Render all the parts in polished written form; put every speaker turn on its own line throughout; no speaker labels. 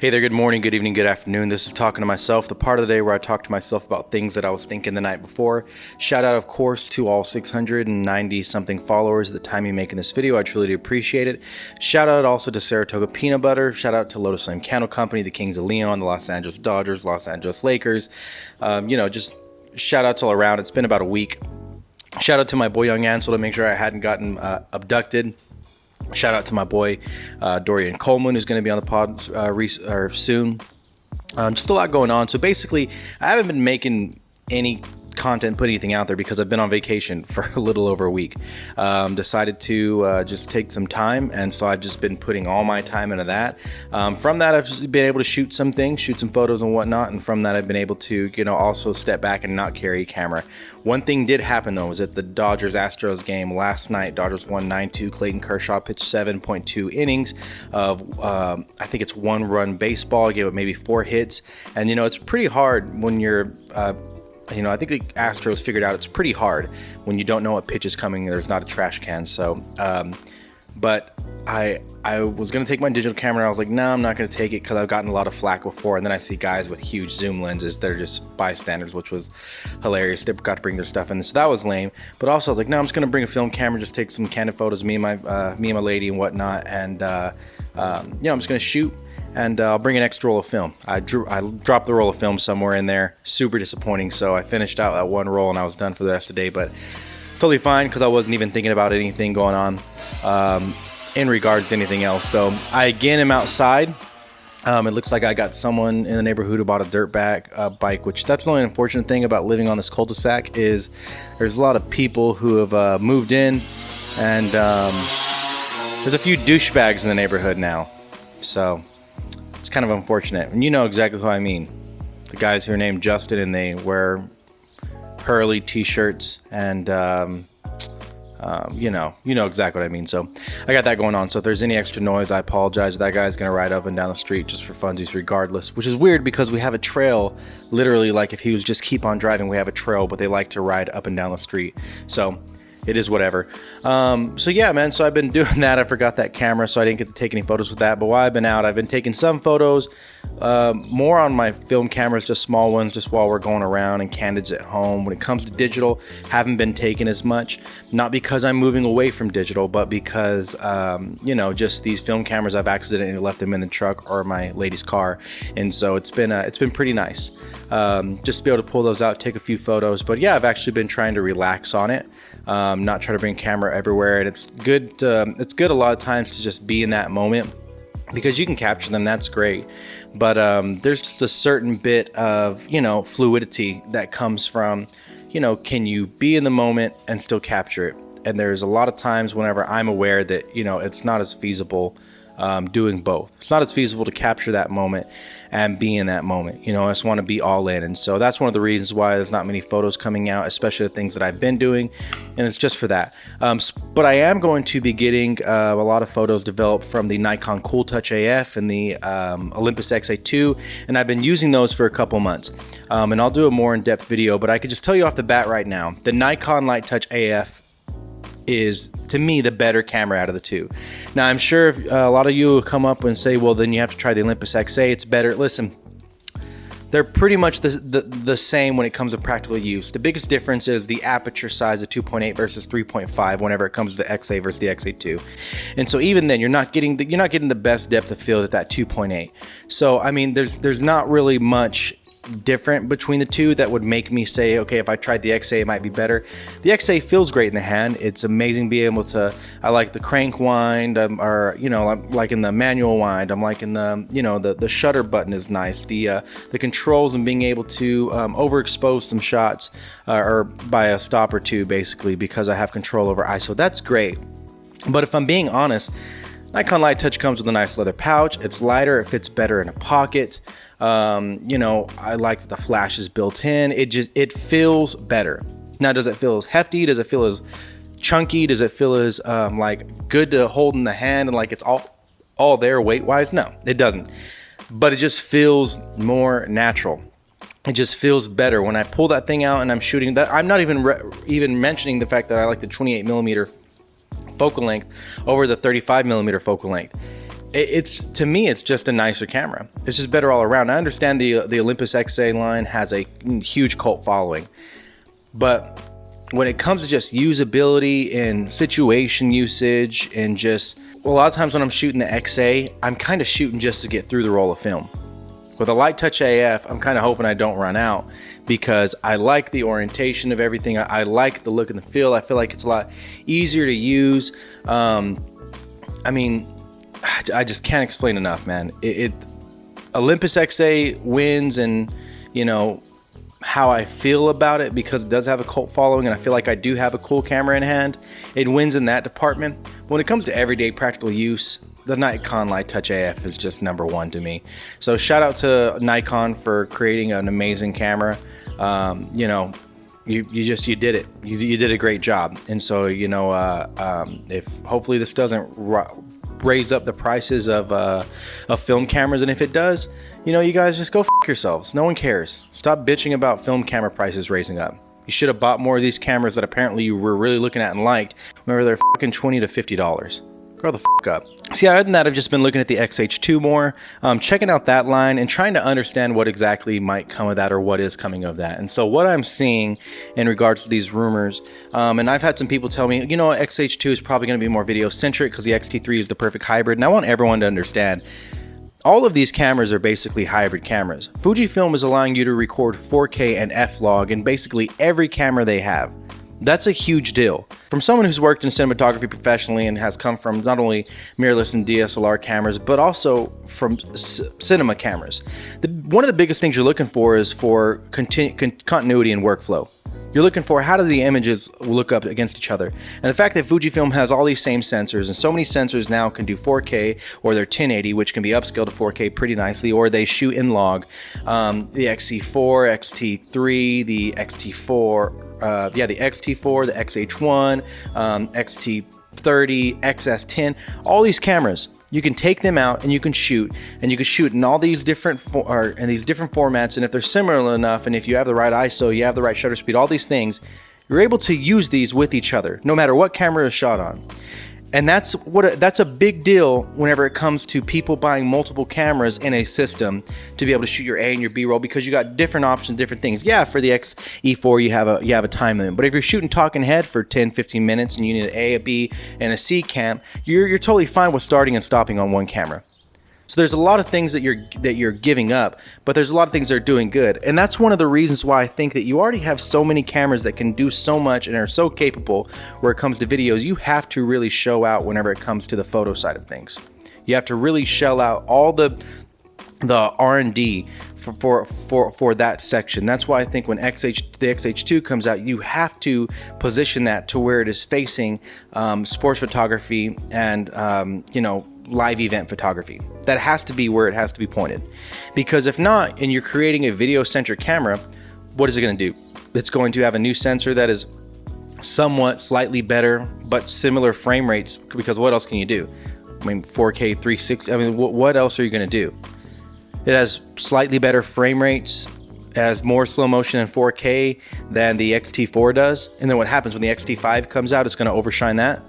Hey there, good morning, good evening, good afternoon. This is Talking to Myself, the part of the day where I talk to myself about things that I was thinking the night before. Shout out, of course, to all 690 something followers at the time you're making this video. I truly do appreciate it. Shout out also to Saratoga Peanut Butter. Shout out to Lotus Flame Candle Company, the Kings of Leon, the Los Angeles Dodgers, Los Angeles Lakers. Just shout outs all around. It's been about a week. Shout out to my boy Young Ansel to make sure I hadn't gotten abducted. Shout out to my boy Dorian Coleman, who's going to be on the pod soon. Just a lot going on. So basically, I haven't been making any content, put anything out there because I've been on vacation for a little over a week. Decided to just take some time, and so I've just been putting all my time into that. From that, I've been able to shoot some things, shoot some photos and whatnot, and from that I've been able to, also step back and not carry a camera. One thing did happen though, was at the Dodgers-Astros game last night. Dodgers won 9-2. Clayton Kershaw pitched 7.2 innings of, I think it's one-run baseball, gave it maybe 4 hits, and it's pretty hard when you're I think the Astros figured out it's pretty hard when you don't know what pitch is coming and there's not a trash can. So, but I was going to take my digital camera. I was like, no, I'm not going to take it because I've gotten a lot of flack before. And then I see guys with huge zoom lenses that are just bystanders, which was hilarious. They got to bring their stuff in. So that was lame. But also I was like, no, I'm just going to bring a film camera, just take some candid photos, me and my lady and whatnot. And, I'm just going to shoot. And I'll bring an extra roll of film. I dropped the roll of film somewhere in there. Super disappointing. So I finished out that one roll and I was done for the rest of the day. But it's totally fine because I wasn't even thinking about anything going on in regards to anything else. So I again am outside. It looks like I got someone in the neighborhood who bought a dirt bike, which that's the only unfortunate thing about living on this cul-de-sac is there's a lot of people who have moved in, and there's a few douchebags in the neighborhood now. So it's kind of unfortunate, and you know exactly who I mean. The guys who are named Justin and they wear Hurley t-shirts and you know exactly what I mean. So I got that going on. So if there's any extra noise, I apologize. That guy's gonna ride up and down the street just for funsies regardless, which is weird because we have a trail, literally, like if he was just keep on driving, we have a trail, but they like to ride up and down the street. So it is whatever. So yeah, man, so I've been doing that. I forgot that camera, so I didn't get to take any photos with that. But while I've been out, I've been taking some photos, more on my film cameras, just small ones, just while we're going around, and candids at home. When it comes to digital, haven't been taking as much, not because I'm moving away from digital, but because, just these film cameras, I've accidentally left them in the truck or my lady's car. And so it's been pretty nice, just to be able to pull those out, take a few photos. But yeah, I've actually been trying to relax on it. Not try to bring camera everywhere, and it's good a lot of times to just be in that moment because you can capture them. That's great, but there's just a certain bit of fluidity that comes from can you be in the moment and still capture it. And there's a lot of times whenever I'm aware that it's not as feasible doing both. It's not as feasible to capture that moment and be in that moment. I just want to be all in. And so that's one of the reasons why there's not many photos coming out, especially the things that I've been doing. And it's just for that. But I am going to be getting a lot of photos developed from the Nikon LiteTouch AF and the OLYMPUS X-H2. And I've been using those for a couple months. And I'll do a more in-depth video, but I could just tell you off the bat right now, the Nikon LiteTouch AF is, to me, the better camera out of the two. Now, I'm sure if, a lot of you will come up and say, well, then you have to try the Olympus XA, it's better. Listen, they're pretty much the same when it comes to practical use. The biggest difference is the aperture size of 2.8 versus 3.5 whenever it comes to the XA versus the XA2. And so even then, you're not getting the best depth of field at that 2.8. So I mean, there's not really much different between the two that would make me say, okay, if I tried the XA, it might be better. The XA feels great in the hand. It's amazing being able to, I like the crank wind, I'm liking the manual wind. I'm liking the shutter button is nice. The controls and being able to overexpose some shots or by a stop or two, basically, because I have control over ISO. That's great. But if I'm being honest, Nikon LiteTouch comes with a nice leather pouch. It's lighter. It fits better in a pocket. I like that the flash is built in. It feels better. Now, does it feel as hefty? Does it feel as chunky? Does it feel as good to hold in the hand and like it's all there weight wise? No, it doesn't. But it just feels more natural. It just feels better when I pull that thing out and I'm shooting that. I'm not even mentioning the fact that I like the 28mm focal length over the 35mm focal length. it's, to me, it's just a nicer camera. It's just better all around. I understand the Olympus XA line has a huge cult following, but when it comes to just usability and situation usage and just, well, a lot of times when I'm shooting the XA, I'm kind of shooting just to get through the roll of film. With a LiteTouch AF, I'm kind of hoping I don't run out, because I like the orientation of everything. I like the look and the feel. I feel like it's a lot easier to use. I mean, I just can't explain enough, man. Olympus XA wins, and you know how I feel about it, because it does have a cult following, and I feel like I do have a cool camera in hand. It wins in that department. When it comes to everyday practical use, the Nikon LiteTouch AF is just #1 to me. So shout out to Nikon for creating an amazing camera. You know, you did it. You did a great job. And so, you know, if hopefully this doesn't raise up the prices of film cameras, and if it does, you know, you guys just go f yourselves. No one cares. Stop bitching about film camera prices raising up. You should have bought more of these cameras that apparently you were really looking at and liked, whenever they're fucking $20 to $50. Grow the f up. See, other than that, I've just been looking at the X-H2 more, checking out that line and trying to understand what exactly might come of that, or what is coming of that. And so what I'm seeing in regards to these rumors, and I've had some people tell me, you know, X-H2 is probably going to be more video centric because the X-T3 is the perfect hybrid. And I want everyone to understand, all of these cameras are basically hybrid cameras. Fujifilm is allowing you to record 4K and F-Log in basically every camera they have. That's a huge deal. From someone who's worked in cinematography professionally and has come from not only mirrorless and DSLR cameras, but also from cinema cameras. One of the biggest things you're looking for is for continuity and workflow. You're looking for, how do the images look up against each other? And the fact that Fujifilm has all these same sensors, and so many sensors now can do 4K, or they're 1080, which can be upscaled to 4K pretty nicely, or they shoot in log. The XC4, XT3, the XT4, the XT4, the X-H2, XT30, XS10, all these cameras, you can take them out and you can shoot in all these different formats, and if they're similar enough, and if you have the right ISO, you have the right shutter speed, all these things, you're able to use these with each other, no matter what camera is shot on. And that's a big deal whenever it comes to people buying multiple cameras in a system to be able to shoot your A and your B roll, because you got different options, different things. Yeah, for the XE4 you have a time limit, but if you're shooting talking head for 10-15 minutes and you need an A, a B, and a C cam, you're totally fine with starting and stopping on one camera. So there's a lot of things that you're giving up, but there's a lot of things that are doing good. And that's one of the reasons why I think that you already have so many cameras that can do so much and are so capable where it comes to videos. You have to really show out whenever it comes to the photo side of things. You have to really shell out all the R&D for that section. That's why I think when the X-H2 comes out, you have to position that to where it is facing sports photography and you know, live event photography. That has to be where it has to be pointed, because if not, and you're creating a video centric camera, what is it going to do? It's going to have a new sensor that is somewhat slightly better but similar frame rates, because what else can you do? I mean, 4K 360, I mean, what else are you going to do? It has slightly better frame rates, it has more slow motion in 4K than the X-T4 does, and then what happens when the X-T5 comes out? It's going to overshine that.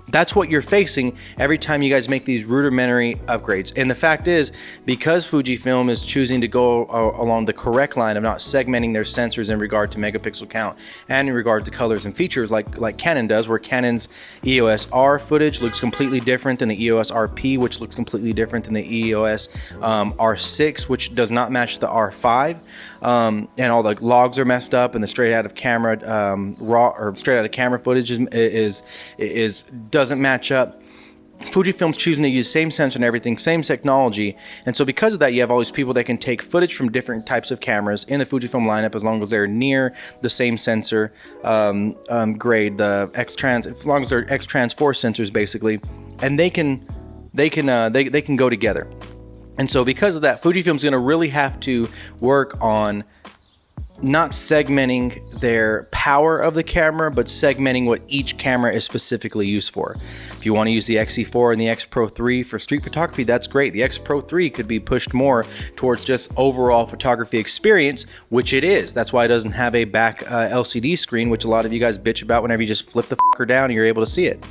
That's what you're facing every time you guys make these rudimentary upgrades. And the fact is, because Fujifilm is choosing to go along the correct line of not segmenting their sensors in regard to megapixel count and in regard to colors and features like Canon does, where Canon's EOS R footage looks completely different than the EOS RP, which looks completely different than the EOS R6, which does not match the R5. And all the logs are messed up, and the straight out of camera footage doesn't match up. Fujifilm's choosing to use same sensor and everything, same technology, and so because of that, you have all these people that can take footage from different types of cameras in the Fujifilm lineup, as long as they're near the same sensor grade, the X-Trans, as long as they're X-Trans 4 sensors basically, and they can go together. And so because of that, Fujifilm's going to really have to work on not segmenting their power of the camera, but segmenting what each camera is specifically used for. If you want to use the XE4 and the X Pro 3 for street photography, that's great. The X Pro 3 could be pushed more towards just overall photography experience, which it is. That's why it doesn't have a back LCD screen, which a lot of you guys bitch about whenever you just flip the fucker down and you're able to see it.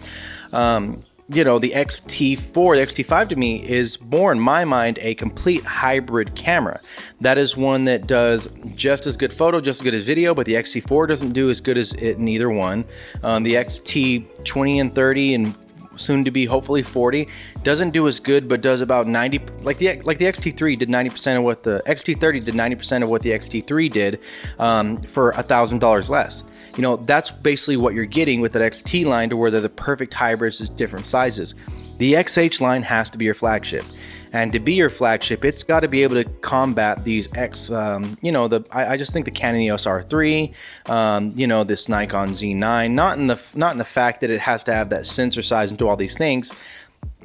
you know, the X-T4, the X-T5 to me is more in my mind a complete hybrid camera. That is one that does just as good photo, just as good as video, but the X-T4 doesn't do as good as it in either one. The X-T20 and 30 and soon to be hopefully 40 doesn't do as good, but does about 90, like the X-T3 did 90% of what the X-T30 did 90% of what the X-T3 did for $1,000 less. You know, that's basically what you're getting with that XT line, to where they're the perfect hybrids, is different sizes. The XH line has to be your flagship. And to be your flagship, it's got to be able to combat these you know, I just think the Canon EOS R3, you know, this Nikon Z9, not in the fact that it has to have that sensor size and do all these things,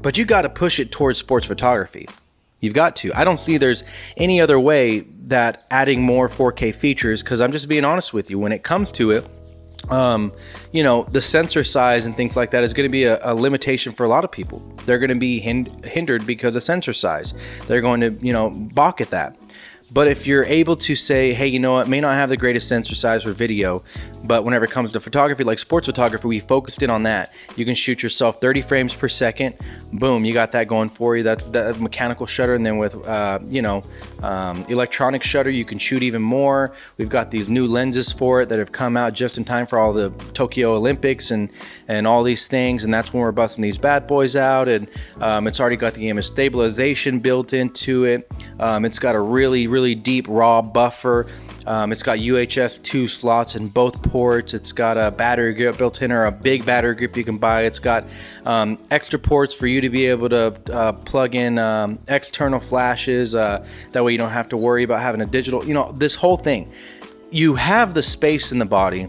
but you got to push it towards sports photography. You've got to. I don't see there's any other way that adding more 4K features, because I'm just being honest with you, when it comes to it, you know, the sensor size and things like that is going to be a limitation for a lot of people. They're going to be hindered because of sensor size. They're going to, you know, balk at that. But if you're able to say, hey, you know what, may not have the greatest sensor size for video, but whenever it comes to photography, like sports photography, we focused in on that. You can shoot yourself 30 frames per second. Boom, you got that going for you. That's that mechanical shutter. And then with, you know, electronic shutter, you can shoot even more. We've got these new lenses for it that have come out just in time for all the Tokyo Olympics and all these things. And that's when we're busting these bad boys out. And it's already got the image stabilization built into it. It's got a really deep raw buffer. It's got UHS-2 slots in both ports. It's got a battery grip built in, or a big battery grip you can buy. It's got extra ports for you to be able to plug in external flashes. That way you don't have to worry about having a digital, you know, this whole thing. You have the space in the body.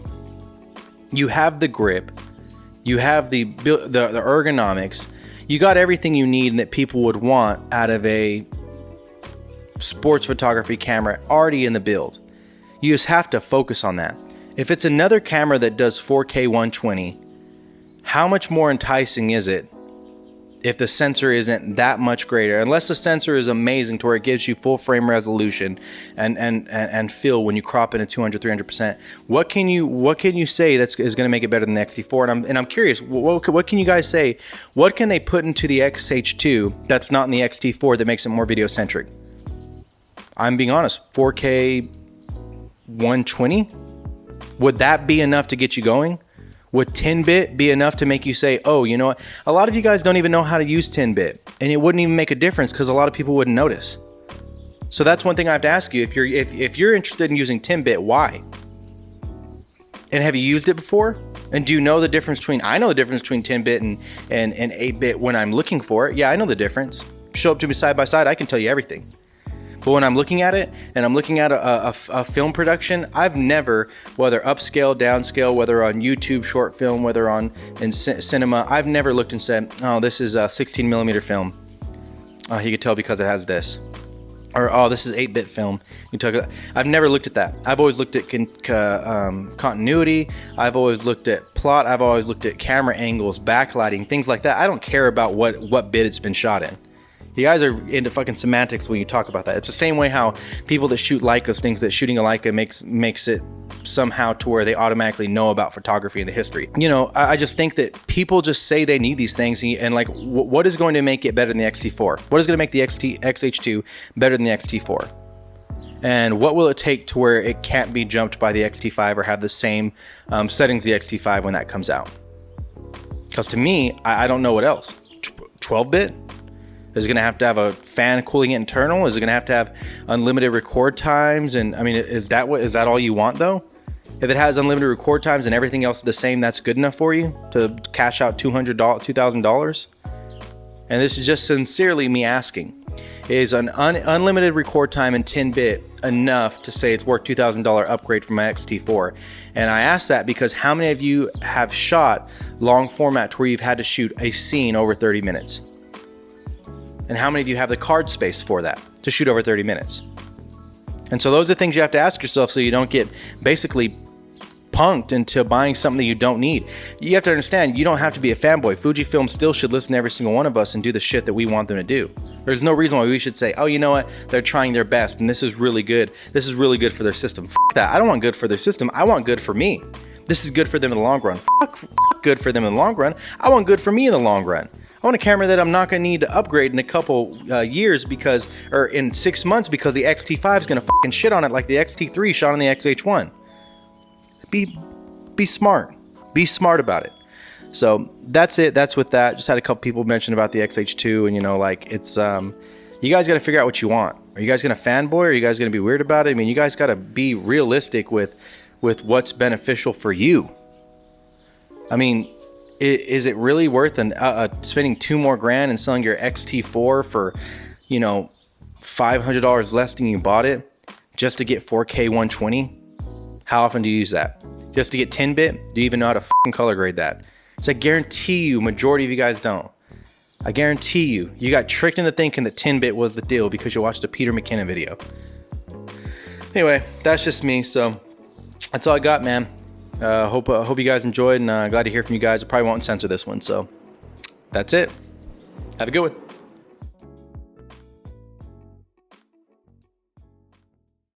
You have the grip. You have the ergonomics. You got everything you need and that people would want out of a sports photography camera already in the build. You just have to focus on that. If it's another camera that does 4K 120, how much more enticing is it if the sensor isn't that much greater? Unless the sensor is amazing to where it gives you full frame resolution and feel when you crop in at 200-300%. What can you say is going to make it better than the X-T4? And I'm curious, what can you guys say? What can they put into the X-H2 that's not in the X-T4 that makes it more video centric? I'm being honest, 4K 120? Would that be enough to get you going? Would 10-bit be enough to make you say, oh, you know what? A lot of you guys don't even know how to use 10-bit, and it wouldn't even make a difference because a lot of people wouldn't notice. So that's one thing I have to ask you. If you're interested in using 10-bit, why? And have you used it before? And do you know the difference between, I know the difference between 10-bit and 8-bit when I'm looking for it. Yeah, I know the difference. Show up to me side by side, I can tell you everything. But when I'm looking at it, and I'm looking at a film production, I've never, whether upscale, downscale, whether on YouTube short film, whether in cinema, I've never looked and said, oh, this is a 16mm film. Oh, you could tell because it has this. Or, oh, this is 8-bit film. I've never looked at that. I've always looked at continuity. I've always looked at plot. I've always looked at camera angles, backlighting, things like that. I don't care about what bit it's been shot in. You guys are into fucking semantics when you talk about that. It's the same way how people that shoot Leicas thinks that shooting a Leica makes it somehow to where they automatically know about photography and the history. You know, I just think that people just say they need these things, and like, what is going to make it better than the X-T4? What is going to make the X-H2 better than the X-T4? And what will it take to where it can't be jumped by the X-T5 or have the same settings the X-T5 when that comes out? Because to me, I don't know what else. 12-bit? Is it going to have a fan cooling it internal? Is it going to have unlimited record times? And I mean, is that all you want though? If it has unlimited record times and everything else is the same, that's good enough for you to cash out $2,000? And this is just sincerely me asking. Is an unlimited record time in 10-bit enough to say it's worth $2,000 upgrade from my X-T4? And I ask that because how many of you have shot long format to where you've had to shoot a scene over 30 minutes? And how many of you have the card space for that to shoot over 30 minutes? And so those are things you have to ask yourself so you don't get basically punked into buying something that you don't need. You have to understand, you don't have to be a fanboy. Fujifilm still should listen to every single one of us and do the shit that we want them to do. There's no reason why we should say, oh, you know what? They're trying their best and this is really good. This is really good for their system. Fuck that. I don't want good for their system. I want good for me. This is good for them in the long run. Fuck good for them in the long run. I want good for me in the long run. I want a camera that I'm not going to need to upgrade in a couple years or in 6 months because the X-T5 is going to fucking shit on it like the X-T3 shot on the X-H2. Be smart. Be smart about it. So that's it. That's with that. Just had a couple people mention about the X-H2, and you know, like it's you guys got to figure out what you want. Are you guys going to fanboy? Or are you guys going to be weird about it? I mean, you guys got to be realistic with what's beneficial for you. I mean, is it really worth spending $2 more grand and selling your X-T4 for, you know, $500 less than you bought it just to get 4K 120? How often do you use that? Just to get 10-bit? Do you even know how to fucking color grade that? So I guarantee you, majority of you guys don't. I guarantee you got tricked into thinking that 10-bit was the deal because you watched a Peter McKinnon video. Anyway, that's just me. So that's all I got, man. Hope you guys enjoyed, and glad to hear from you guys. I probably won't censor this one. So that's it. Have a good one.